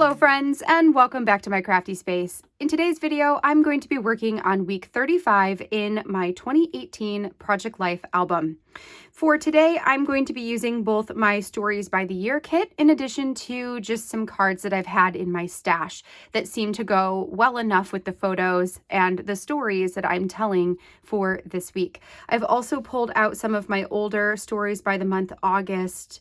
Hello friends, and welcome back to my crafty space. In today's video, I'm going to be working on week 35 in my 2018 Project Life album. For today, I'm going to be using both my Stories by the Year kit in addition to just some cards that I've had in my stash that seem to go well enough with the photos and the stories that I'm telling for this week. I've also pulled out some of my older Stories by the month August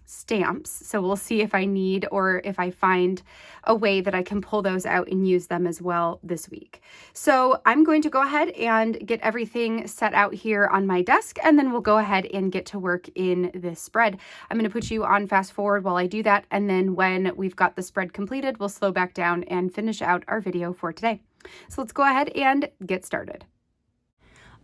stamps, so we'll see if I need or if I find a way that I can pull those out and use them as well this week. So I'm going to go ahead and get everything set out here on my desk, and then we'll go ahead and get to work in this spread. I'm going to put you on fast forward while I do that, and then when we've got the spread completed, we'll slow back down and finish out our video for today. So let's go ahead and get started.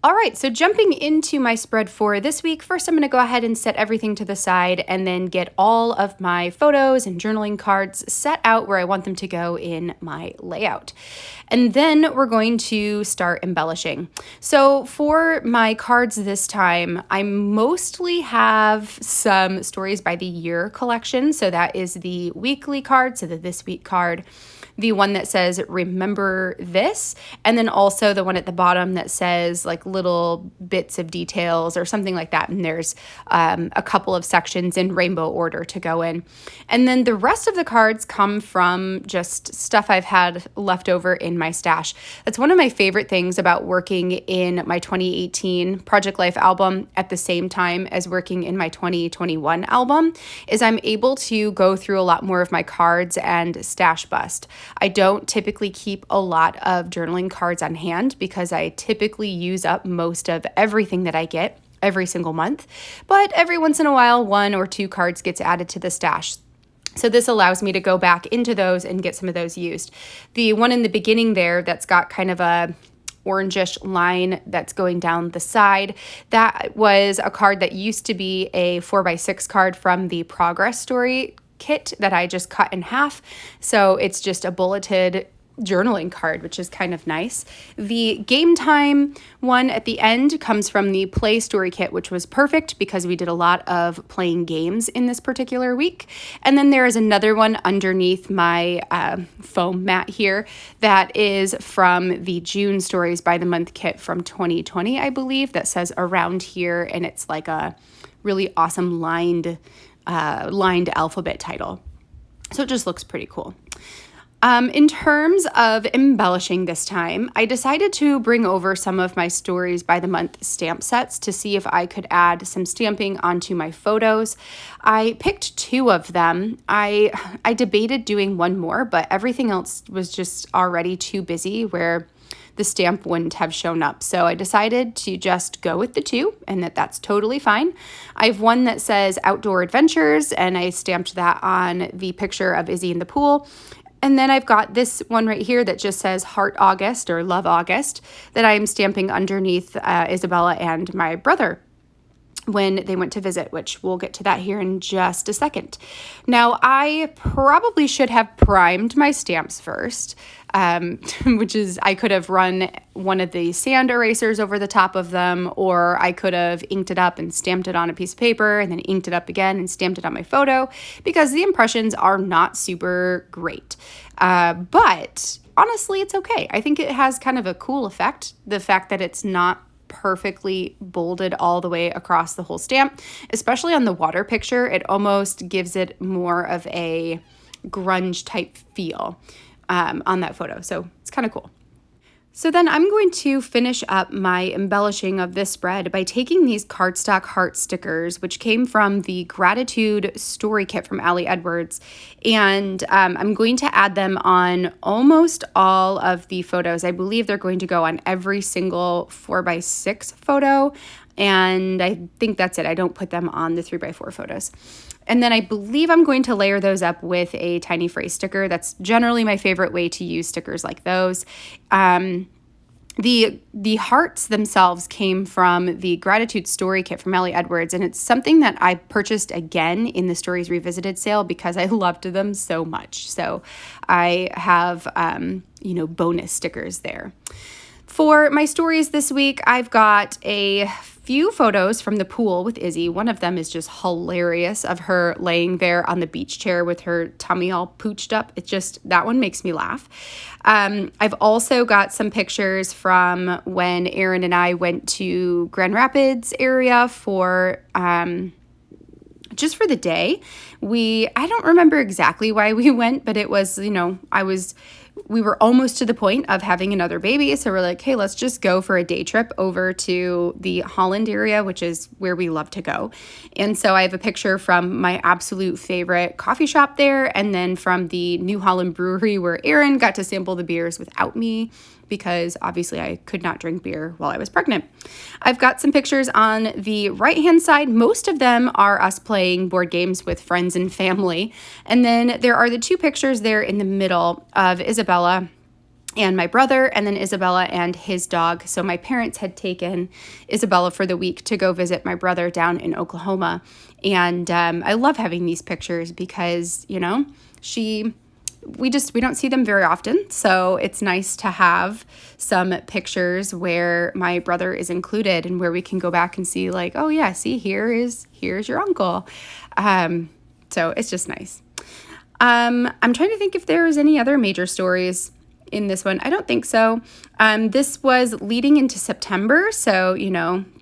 All right, so jumping into my spread for this week, first I'm going to go ahead and set everything to the side and then get all of my photos and journaling cards set out where I want them to go in my layout. And then we're going to start embellishing. So for my cards this time, I mostly have some Stories by the Year collection. So that is the weekly card, so the This Week card, the one that says remember this, and then also the one at the bottom that says like little bits of details or something like that. And there's a couple of sections in rainbow order to go in. And then the rest of the cards come from just stuff I've had left over in my stash. That's one of my favorite things about working in my 2018 Project Life album at the same time as working in my 2021 album is I'm able to go through a lot more of my cards and stash bust. I don't typically keep a lot of journaling cards on hand because I typically use up most of everything that I get every single month, but every once in a while, 1 or 2 cards gets added to the stash. So this allows me to go back into those and get some of those used. The one in the beginning there that's got kind of a orangish line that's going down the side, that was a card that used to be a 4x6 card from the Progress Story kit that I just cut in half. So it's just a bulleted journaling card, which is kind of nice. The game time one at the end comes from the Play Story kit, which was perfect because we did a lot of playing games in this particular week. And then there is another one underneath my foam mat here that is from the June Stories by the Month kit from 2020, I believe, that says around here, and it's like a really awesome lined alphabet title. So it just looks pretty cool. In terms of embellishing this time, I decided to bring over some of my Stories by the Month stamp sets to see if I could add some stamping onto my photos. I picked 2 of them. I debated doing one more, but everything else was just already too busy where the stamp wouldn't have shown up. So I decided to just go with the 2 and that's totally fine. I have one that says Outdoor Adventures, and I stamped that on the picture of Izzy in the pool. And then I've got this one right here that just says Heart August or Love August that I am stamping underneath Isabella and my brother when they went to visit, which we'll get to that here in just a second. Now, I probably should have primed my stamps first, which is I could have run one of the sand erasers over the top of them, or I could have inked it up and stamped it on a piece of paper and then inked it up again and stamped it on my photo because the impressions are not super great. But honestly, it's okay. I think it has kind of a cool effect, the fact that it's not perfectly bolded all the way across the whole stamp, especially on the water picture. It almost gives it more of a grunge type feel on that photo. So it's kind of cool. So then I'm going to finish up my embellishing of this spread by taking these cardstock heart stickers, which came from the Gratitude Story Kit from Ali Edwards, and I'm going to add them on almost all of the photos. I believe they're going to go on every single 4x6 photo, and I think that's it. I don't put them on the 3x4 photos. And then I believe I'm going to layer those up with a tiny phrase sticker. That's generally my favorite way to use stickers like those. The hearts themselves came from the Gratitude Story Kit from Ali Edwards, and it's something that I purchased again in the Stories Revisited sale because I loved them so much. So I have, bonus stickers there. For my stories this week, I've got a few photos from the pool with Izzy. One of them is just hilarious, of her laying there on the beach chair with her tummy all pooched up. It just, that one makes me laugh. I've also got some pictures from when Aaron and I went to Grand Rapids area for just for the day. I don't remember exactly why we went, but it was, we were almost to the point of having another baby. So we're like, hey, let's just go for a day trip over to the Holland area, which is where we love to go. And so I have a picture from my absolute favorite coffee shop there, and then from the New Holland Brewery where Aaron got to sample the beers without me, because obviously I could not drink beer while I was pregnant. I've got some pictures on the right-hand side. Most of them are us playing board games with friends and family. And then there are the two pictures there in the middle of Isabella and my brother, and then Isabella and his dog. So my parents had taken Isabella for the week to go visit my brother down in Oklahoma. And I love having these pictures because, we don't see them very often. So it's nice to have some pictures where my brother is included and where we can go back and see like, oh yeah, see, here's your uncle. So it's just nice. I'm trying to think if there was any other major stories in this one. I don't think so. This was leading into September. So,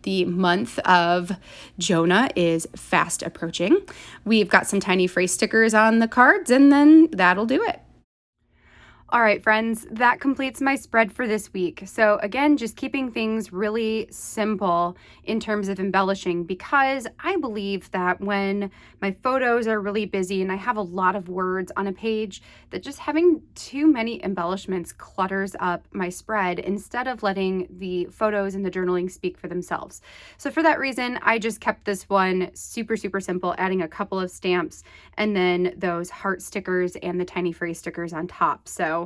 the month of Jonah is fast approaching. We've got some tiny phrase stickers on the cards, and then that'll do it. All right, friends, that completes my spread for this week. So again, just keeping things really simple in terms of embellishing, because I believe that when my photos are really busy and I have a lot of words on a page, that just having too many embellishments clutters up my spread instead of letting the photos and the journaling speak for themselves. So for that reason, I just kept this one super, super simple, adding a couple of stamps and then those heart stickers and the tiny phrase stickers on top. So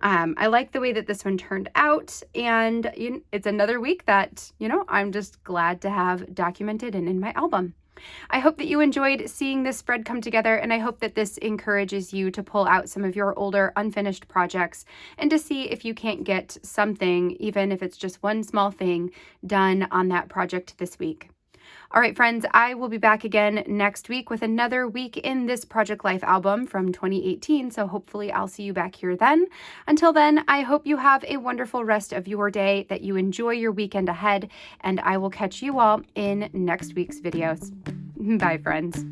I like the way that this one turned out, and it's another week that, I'm just glad to have documented and in my album. I hope that you enjoyed seeing this spread come together, and I hope that this encourages you to pull out some of your older unfinished projects and to see if you can't get something, even if it's just one small thing, done on that project this week. All right, friends, I will be back again next week with another week in this Project Life album from 2018, so hopefully I'll see you back here then. Until then, I hope you have a wonderful rest of your day, that you enjoy your weekend ahead, and I will catch you all in next week's videos. Bye, friends.